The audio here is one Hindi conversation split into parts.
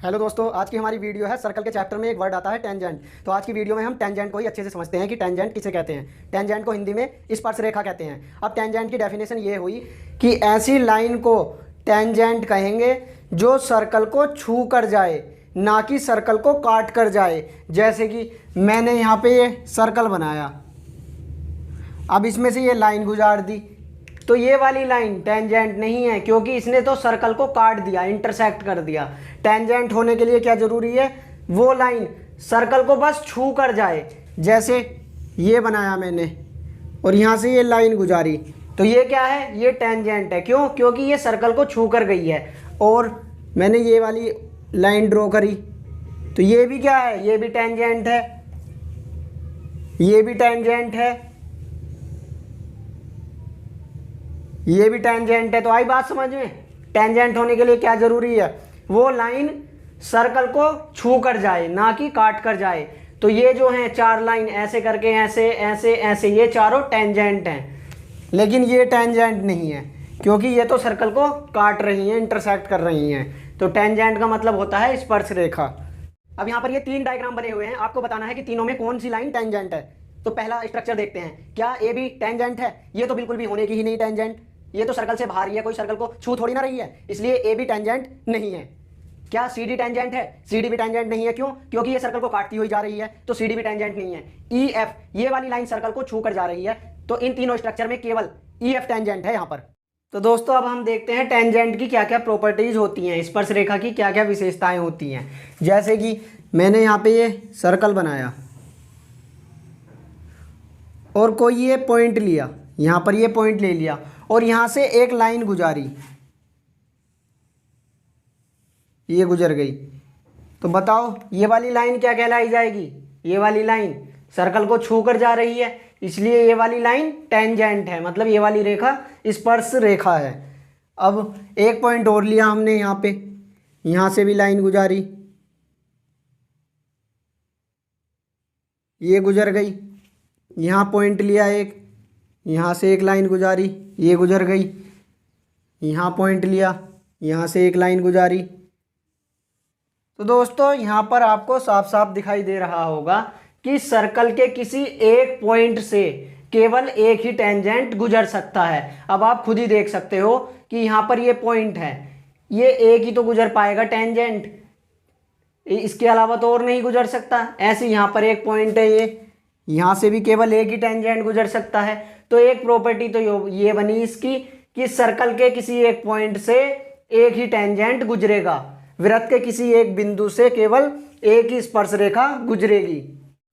हेलो दोस्तों, आज की हमारी वीडियो है सर्कल के चैप्टर में एक वर्ड आता है टेंजेंट। तो आज की वीडियो में हम टेंजेंट को ही अच्छे से समझते हैं कि टेंजेंट किसे कहते हैं। टेंजेंट को हिंदी में स्पर्शरेखा कहते हैं। अब टेंजेंट की डेफिनेशन ये हुई कि ऐसी लाइन को टेंजेंट कहेंगे जो सर्कल को छू कर जाए, ना कि सर्कल को काट कर जाए। जैसे कि मैंने यहाँ पे ये सर्कल बनाया, अब इसमें से ये लाइन गुजार दी, तो ये वाली लाइन टेंजेंट नहीं है क्योंकि इसने तो सर्कल को काट दिया, इंटरसेक्ट कर दिया। टेंजेंट होने के लिए क्या जरूरी है? वो लाइन सर्कल को बस छू कर जाए। जैसे ये बनाया मैंने और यहाँ से ये लाइन गुजारी, तो ये क्या है? ये टेंजेंट है। क्यों? क्योंकि ये सर्कल को छू कर गई है। और मैंने ये वाली लाइन ड्रॉ करी, तो ये भी क्या है? ये भी टेंजेंट है, ये भी टेंजेंट है, ये भी टेंजेंट है। तो आई बात समझ में? टेंजेंट होने के लिए क्या जरूरी है? वो लाइन सर्कल को छू कर जाए, ना कि काट कर जाए। तो ये जो है चार लाइन ऐसे करके, ऐसे ऐसे ऐसे, ये चारों टेंजेंट हैं। लेकिन ये टेंजेंट नहीं है क्योंकि ये तो सर्कल को काट रही हैं, इंटरसेक्ट कर रही हैं। तो टेंजेंट का मतलब होता है स्पर्श रेखा। अब यहाँ पर ये तीन डायग्राम बने हुए हैं, आपको बताना है कि तीनों में कौन सी लाइन टेंजेंट है। तो पहला स्ट्रक्चर देखते हैं, क्या ए भी टेंजेंट है? ये तो बिल्कुल भी होने की ही नहीं टेंजेंट, ये तो सर्कल से बाहर ही है, कोई सर्कल को छू थोड़ी ना रही है, इसलिए ए भी टेंजेंट नहीं है। क्या सी डी टेंजेंट है? सी डी भी टेंजेंट नहीं है। क्यों? क्योंकि ये सर्कल को काटती हुई जा रही है, तो सी डी भी टेंजेंट नहीं है। ई एफ, ये वाली लाइन सर्कल को छू कर जा रही है, तो इन तीनों स्ट्रक्चर में केवल ई एफ टेंजेंट है यहाँ पर। तो दोस्तों अब हम देखते हैं टेंजेंट की क्या क्या प्रॉपर्टीज होती हैं, स्पर्श रेखा की क्या क्या विशेषताएं होती हैं। जैसे कि मैंने यहाँ पे ये सर्कल बनाया और कोई ये पॉइंट लिया, यहाँ पर ये पॉइंट ले लिया और यहाँ से एक लाइन गुजारी, ये गुजर गई। तो बताओ ये वाली लाइन क्या कहलाई जाएगी? ये वाली लाइन सर्कल को छू कर जा रही है, इसलिए ये वाली लाइन टेंजेंट है, मतलब ये वाली रेखा स्पर्श रेखा है। अब एक पॉइंट और लिया हमने यहाँ पे, यहाँ से भी लाइन गुजारी, ये गुजर गई। यहाँ पॉइंट लिया एक, यहाँ से एक लाइन गुजारी, ये गुजर गई। यहाँ पॉइंट लिया, यहाँ से एक लाइन गुजारी। तो दोस्तों यहाँ पर आपको साफ साफ दिखाई दे रहा होगा कि सर्कल के किसी एक पॉइंट से केवल एक ही टेंजेंट गुजर सकता है। अब आप खुद ही देख सकते हो कि यहाँ पर ये पॉइंट है, ये एक ही तो गुजर पाएगा टेंजेंट, इसके अलावा तो और नहीं गुजर सकता। ऐसे यहाँ पर एक पॉइंट है, ये यहाँ से भी केवल एक ही टेंजेंट गुजर सकता है। तो एक प्रॉपर्टी तो ये बनी इसकी कि सर्कल के किसी एक पॉइंट से एक ही टेंजेंट गुजरेगा, वृत्त के किसी एक बिंदु से केवल एक ही स्पर्श रेखा गुजरेगी।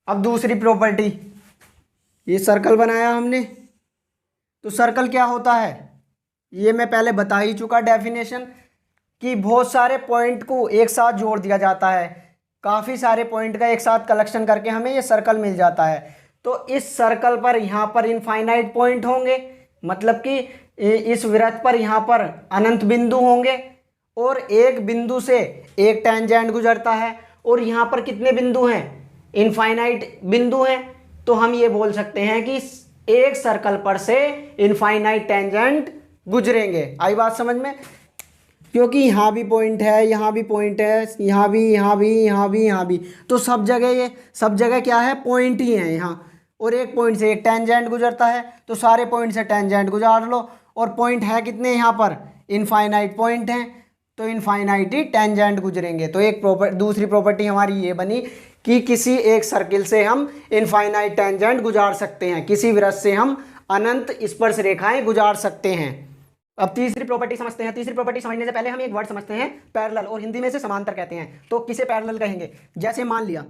अब दूसरी प्रॉपर्टी, ये सर्कल बनाया हमने, तो सर्कल क्या होता है ये मैं पहले बता ही चुका डेफिनेशन, कि बहुत सारे पॉइंट को एक साथ जोड़ दिया जाता है, काफ़ी सारे पॉइंट का एक साथ कलेक्शन करके हमें ये सर्कल मिल जाता है। तो इस सर्कल पर यहाँ पर इनफाइनाइट पॉइंट होंगे, मतलब कि इस वृत्त पर यहाँ पर अनंत बिंदु होंगे और एक बिंदु से एक टेंजेंट गुजरता है। और यहाँ पर कितने बिंदु हैं? इनफाइनाइट बिंदु हैं। तो हम ये बोल सकते हैं कि एक सर्कल पर से इनफाइनाइट टेंजेंट गुजरेंगे। आई बात समझ में? क्योंकि यहाँ भी पॉइंट है, यहाँ भी पॉइंट है, यहाँ भी, यहाँ भी, यहाँ भी, यहाँ भी, तो सब जगह ये सब जगह क्या है? पॉइंट ही है यहाँ। और एक पॉइंट से एक टेंजेंट गुजरता है, तो सारे पॉइंट से टेंजेंट गुजार लो। और पॉइंट है कितने यहाँ पर? इनफाइनाइट पॉइंट हैं, तो इनफाइनाइट ही टेंजेंट गुजरेंगे। तो एक दूसरी प्रॉपर्टी हमारी ये बनी कि किसी एक सर्किल से हम इनफाइनाइट टेंजेंट गुजार सकते हैं, किसी वृत्त से हम अनंत स्पर्श रेखाएं गुजार सकते हैं। अब तीसरी प्रॉपर्टी समझते हैं। तीसरी प्रॉपर्टी समझने से पहले हम एक वर्ड समझते हैं, पैरेलल, और हिंदी में से समांतर कहते हैं। तो किसे पैरेलल कहेंगे? जैसे मान लिया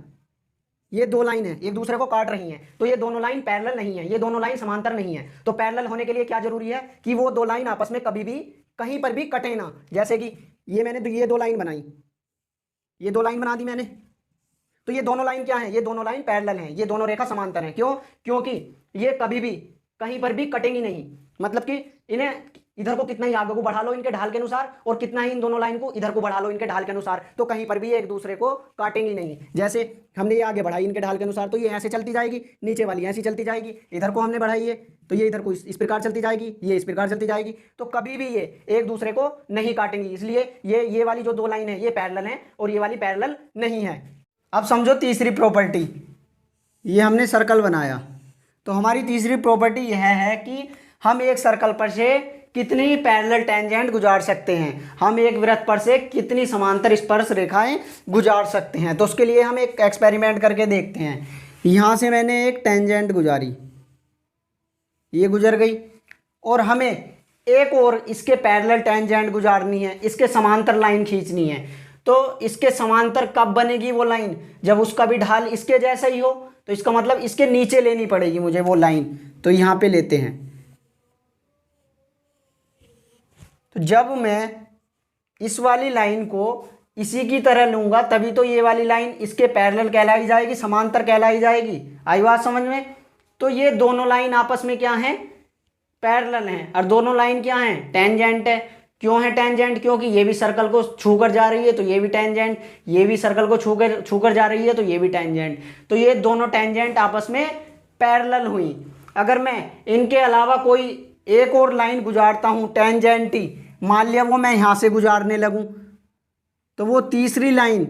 ये दो लाइन है, एक दूसरे को काट रही हैं, तो ये दोनों लाइन पैरेलल नहीं है, ये दोनों लाइन समांतर नहीं है। तो पैरेलल होने के लिए क्या जरूरी है? कि वो दो लाइन आपस में कभी भी कहीं पर भी कटे ना। जैसे कि ये मैंने ये दो लाइन बनाई, ये दो लाइन बना दी मैंने, तो ये दोनों लाइन क्या है? ये दोनों लाइन पैरेलल हैं, ये दोनों रेखा समांतर हैं। क्यों? क्योंकि ये कभी भी कहीं पर भी कटेंगी नहीं, मतलब कि इन्हें इधर को कितना ही आगे को बढ़ा लो इनके ढाल के अनुसार और कितना ही इन दोनों लाइन को इधर को बढ़ा लो इनके ढाल के अनुसार, तो कहीं पर भी ये एक दूसरे को काटेंगी नहीं। जैसे हमने ये आगे बढ़ाई इनके ढाल के अनुसार तो ये ऐसे चलती जाएगी, नीचे वाली ऐसी चलती जाएगी, इधर को हमने बढ़ाई है तो ये इधर को इस प्रकार चलती जाएगी, ये इस प्रकार चलती जाएगी, तो कभी भी ये एक दूसरे को नहीं काटेंगी। इसलिए ये वाली जो दो लाइन है ये पैरेलल है और ये वाली पैरेलल नहीं है। अब समझो तीसरी प्रॉपर्टी, ये हमने सर्कल बनाया तो हमारी तीसरी प्रॉपर्टी यह है कि हम एक सर्कल पर से कितनी पैरेलल टेंजेंट गुजार सकते हैं, हम एक वृत्त पर से कितनी समांतर स्पर्श रेखाएं गुजार सकते हैं। तो उसके लिए हम एक एक्सपेरिमेंट करके देखते हैं। यहाँ से मैंने एक टेंजेंट गुजारी, ये गुजर गई, और हमें एक और इसके पैरेलल टेंजेंट गुजारनी है, इसके समांतर लाइन खींचनी है। तो इसके समांतर कब बनेगी वो लाइन, जब उसका भी ढाल इसके जैसा ही हो, तो इसका मतलब इसके नीचे लेनी पड़ेगी मुझे वो लाइन। तो यहाँ पे लेते हैं, तो जब मैं इस वाली लाइन को इसी की तरह लूंगा तभी तो ये वाली लाइन इसके पैरेलल कहलाई जाएगी, समांतर कहलाई जाएगी। आई बात समझ में। तो ये दोनों लाइन आपस में क्या हैं, पैरेलल हैं, और दोनों लाइन क्या हैं, टेंजेंट है। क्यों है टेंजेंट, क्योंकि ये भी सर्कल को छूकर जा रही है तो ये भी टेंजेंट, ये भी सर्कल को छूकर जा रही है तो ये भी टेंजेंट, तो ये दोनों टेंजेंट आपस में पैरेलल हुई। अगर मैं इनके अलावा कोई एक और लाइन गुजारता हूं टेंजेंटी, मान लिया वो मैं यहां से गुजारने लगूं, तो वो तीसरी लाइन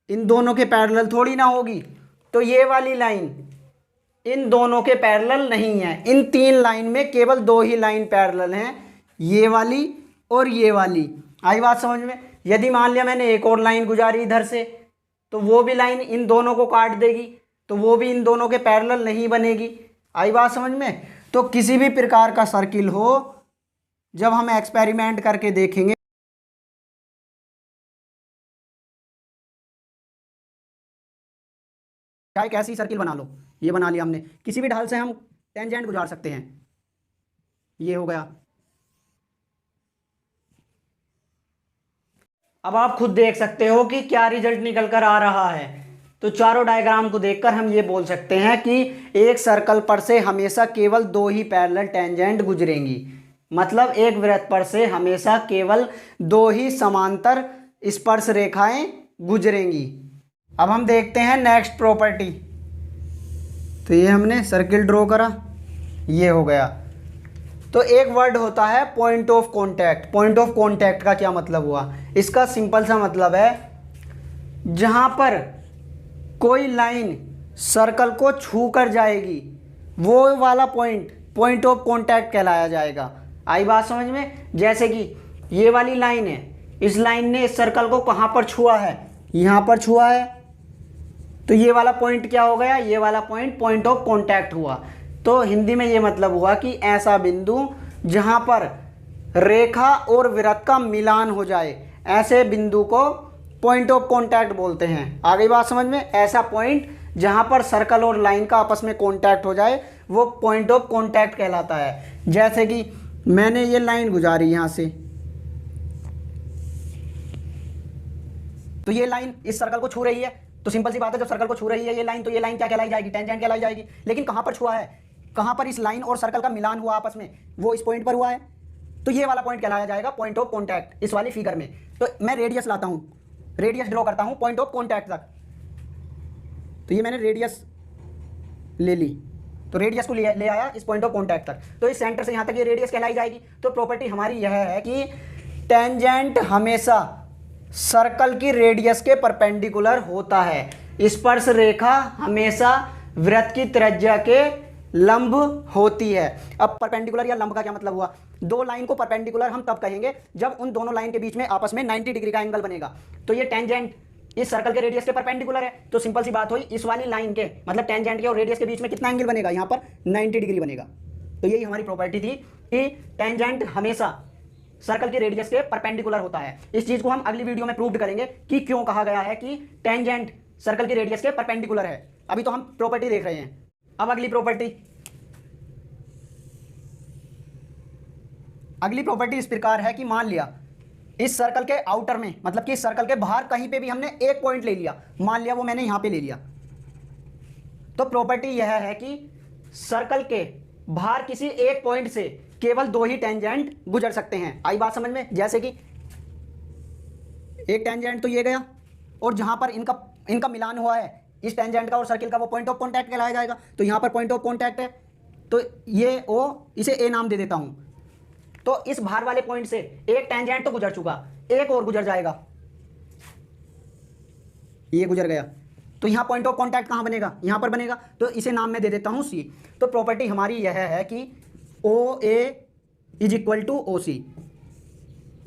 इन दोनों के पैरेलल थोड़ी ना होगी। तो ये वाली लाइन इन दोनों के पैरेलल नहीं है। इन तीन लाइन में केवल दो ही लाइन पैरेलल हैं, ये वाली और ये वाली। आई बात समझ में। यदि मान लिया मैंने एक और लाइन गुजारी इधर से, तो वो भी लाइन इन दोनों को काट देगी, तो वो भी इन दोनों के पैरेलल नहीं बनेगी। आई बात समझ में। तो किसी भी प्रकार का सर्किल हो, जब हम एक्सपेरिमेंट करके देखेंगे, चाहे कैसी सर्किल बना लो, ये बना लिया हमने, किसी भी ढाल से हम टेंजेंट गुजार सकते हैं। ये हो गया। अब आप खुद देख सकते हो कि क्या रिजल्ट निकल कर आ रहा है। तो चारों डायग्राम को देखकर हम ये बोल सकते हैं कि एक सर्कल पर से हमेशा केवल दो ही पैरेलल टेंजेंट गुजरेंगी, मतलब एक वृत्त पर से हमेशा केवल दो ही समांतर स्पर्श रेखाएं गुजरेंगी। अब हम देखते हैं नेक्स्ट प्रॉपर्टी। तो ये हमने सर्किल ड्रॉ करा, ये हो गया। तो एक वर्ड होता है point of contact. Point of contact का क्या मतलब हुआ, इसका सिंपल सा मतलब है जहां पर कोई लाइन सर्कल को छू कर जाएगी वो वाला पॉइंट ऑफ कांटेक्ट कहलाया जाएगा। आई बात समझ में। जैसे कि ये वाली लाइन है, इस लाइन ने इस सर्कल को कहां पर छुआ है, यहां पर छुआ है, तो ये वाला पॉइंट क्या हो गया, ये वाला पॉइंट ऑफ कांटेक्ट हुआ। तो हिंदी में ये मतलब हुआ कि ऐसा बिंदु जहां पर रेखा और वृत्त का मिलान हो जाए, ऐसे बिंदु को पॉइंट ऑफ कांटेक्ट बोलते हैं। आ गई बात समझ में। ऐसा पॉइंट जहां पर सर्कल और लाइन का आपस में कांटेक्ट हो जाए वो पॉइंट ऑफ कांटेक्ट कहलाता है। जैसे कि मैंने ये लाइन गुजारी यहां से, तो ये लाइन इस सर्कल को छू रही है, तो सिंपल सी बात है जब सर्कल को छू रही है ये लाइन, तो ये लाइन क्या कहलाई जाएगी, टेंजेंट कहलाई जाएगी। लेकिन कहां पर छुआ है, कहां पर इस लाइन और सर्कल का मिलान हुआ आपस में, वो इस पॉइंट पर हुआ है, तो ये वाला पॉइंट कहलाया जाएगा पॉइंट ऑफ कांटेक्ट इस वाली फिगर में। तो मैं रेडियस लाता हूं, रेडियस ड्रॉ करता हूं पॉइंट ऑफ कांटेक्ट तक। तो ये मैंने रेडियस ले ली, तो रेडियस को ले आया इस पॉइंट ऑफ कांटेक्ट तक, तो इस सेंटर से यहां तक ये रेडियस कहलाई जाएगी। तो प्रॉपर्टी हमारी यह है कि टेंजेंट हमेशा सर्कल की रेडियस के परपेंडिकुलर होता है, स्पर्श रेखा हमेशा वृत्त की त्रिज्या के लंब होती है। अब परपेंडिकुलर या लंब का क्या मतलब हुआ, दो लाइन को परपेंडिकुलर हम तब कहेंगे जब उन दोनों लाइन के बीच में आपस में 90 डिग्री का एंगल बनेगा। तो ये टेंजेंट इस सर्कल के रेडियस के परपेंडिकुलर है, तो सिंपल सी बात हुई इस वाली लाइन के मतलब टेंजेंट के और रेडियस के बीच में कितना एंगल बनेगा, यहाँ पर 90 डिग्री बनेगा। तो यही हमारी प्रॉपर्टी थी कि टेंजेंट हमेशा सर्कल के रेडियस के परपेंडिकुलर होता है। इस चीज को हम अगली वीडियो में प्रूव करेंगे कि क्यों कहा गया है कि टेंजेंट सर्कल के रेडियस के परपेंडिकुलर है। अभी तो हम प्रॉपर्टी देख रहे हैं। अब अगली प्रॉपर्टी इस प्रकार है कि मान लिया इस सर्कल के आउटर में, मतलब कि इस सर्कल के बाहर कहीं पे भी हमने एक पॉइंट ले लिया, मान लिया वो मैंने यहां पे ले लिया, तो प्रॉपर्टी यह है कि सर्कल के बाहर किसी एक पॉइंट से केवल दो ही टेंजेंट गुजर सकते हैं। आई बात समझ में? जैसे कि एक टेंजेंट तो ये गया, और जहां पर इनका मिलान हुआ है इस टेंजेंट का और सर्किल का, वो पॉइंट ऑफ कॉन्टैक्ट कहलाया जाएगा। तो यहां पर पॉइंट ऑफ कॉन्टैक्ट है, तो ये ओ, इसे ए नाम दे देता हूं। तो इस भार वाले पॉइंट से एक टेंजेंट तो गुजर चुका, एक और गुजर जाएगा, ये गुजर गया। तो यहां पॉइंट ऑफ कॉन्टैक्ट कहां बनेगा? यहां पर बनेगा। तो इसे नाम में दे देता हूं सी। तो प्रॉपर्टी हमारी यह है कि ओ ए इज इक्वल टू ओ सी।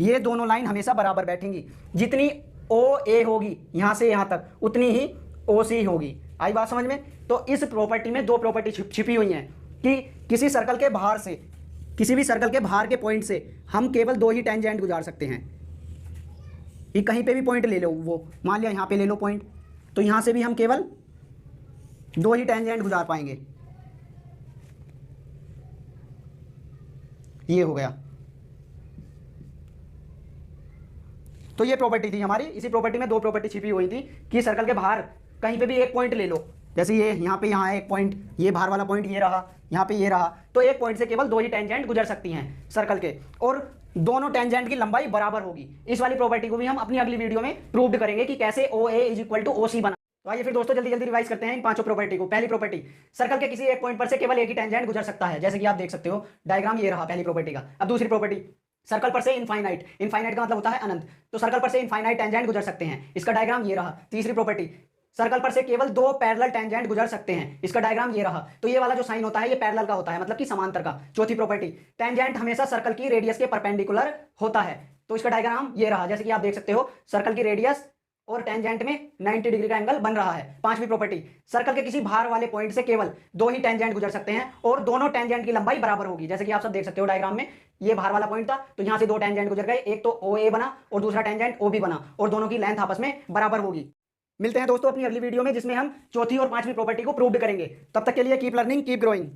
ये दोनों लाइन हमेशा बराबर बैठेंगी। जितनी ओ ए होगी यहां से यहां तक, उतनी ही ओ सी होगी। आई बात समझ में? तो इस प्रॉपर्टी में दो प्रॉपर्टी छिपी हुई हैं कि किसी सर्कल के बाहर से, किसी भी सर्कल के बाहर के पॉइंट से हम केवल दो ही टेंजेंट गुजार सकते हैं। ये कहीं पे भी पॉइंट ले लो, वो मान लिया यहां पे ले लो पॉइंट, तो यहां से भी हम केवल दो ही टेंजेंट गुजार पाएंगे। ये हो गया। तो ये प्रॉपर्टी थी हमारी। इसी प्रॉपर्टी में दो प्रॉपर्टी छिपी हुई थी कि सर्कल के बाहर कहीं पे भी एक पॉइंट ले लो, जैसे ये यहाँ पे, यहाँ है एक पॉइंट, ये बाहर वाला पॉइंट ये रहा, यहाँ पे ये रहा, तो एक पॉइंट से केवल दो ही टेंजेंट गुजर सकती हैं सर्कल के, और दोनों टेंजेंट की लंबाई बराबर होगी। इस वाली प्रॉपर्टी को भी हम अपनी अगली वीडियो में प्रूव करेंगे कि कैसे ओ ए इज इक्वल टू ओ सी बना। तो आइए फिर दोस्तों जल्दी जल्दी रिवाइज करते हैं इन पांचों प्रॉपर्टी को। पहली प्रॉपर्टी, सर्कल के किसी एक पॉइंट पर से केवल एक ही टेंजेंट गुजर सकता है, जैसे कि आप देख सकते हो डायग्राम ये रहा पहली प्रॉपर्टी का। अब दूसरी प्रॉपर्टी, सर्कल पर से इनफाइनाइट, इनफाइनाइट का मतलब होता है अनंत, तो सर्कल पर से इनफाइनाइट टेंजेंट गुजर सकते हैं, इसका डायग्राम ये रहा। तीसरी प्रॉपर्टी, सर्कल पर से केवल दो पैरेलल टेंजेंट गुजर सकते हैं, इसका डायग्राम ये रहा। तो ये वाला जो साइन होता है ये पैरेलल का होता है, मतलब कि समांतर का। चौथी प्रॉपर्टी, टेंजेंट हमेशा सर्कल की रेडियस के परपेंडिकुलर होता है, तो इसका डायग्राम ये रहा, जैसे कि आप देख सकते हो सर्कल की रेडियस और टेंजेंट में 90 डिग्री का एंगल बन रहा है। पांचवी प्रॉपर्टी, सर्कल के किसी बाहर वाले पॉइंट से केवल दो ही टेंजेंट गुजर सकते हैं और दोनों टेंजेंट की लंबाई बराबर होगी, जैसे कि आप सब देख सकते हो डायग्राम में। ये बाहर वाला पॉइंट था, तो यहां से दो टेंजेंट गुजर गए, एक तो ओ ए बना और दूसरा टेंजेंट ओ बी बना, और दोनों की लेंथ आपस में बराबर होगी। मिलते हैं दोस्तों अपनी अगली वीडियो में, जिसमें हम चौथी और पांचवी प्रॉपर्टी को प्रूव करेंगे। तब तक के लिए कीप लर्निंग, कीप ग्रोइंग।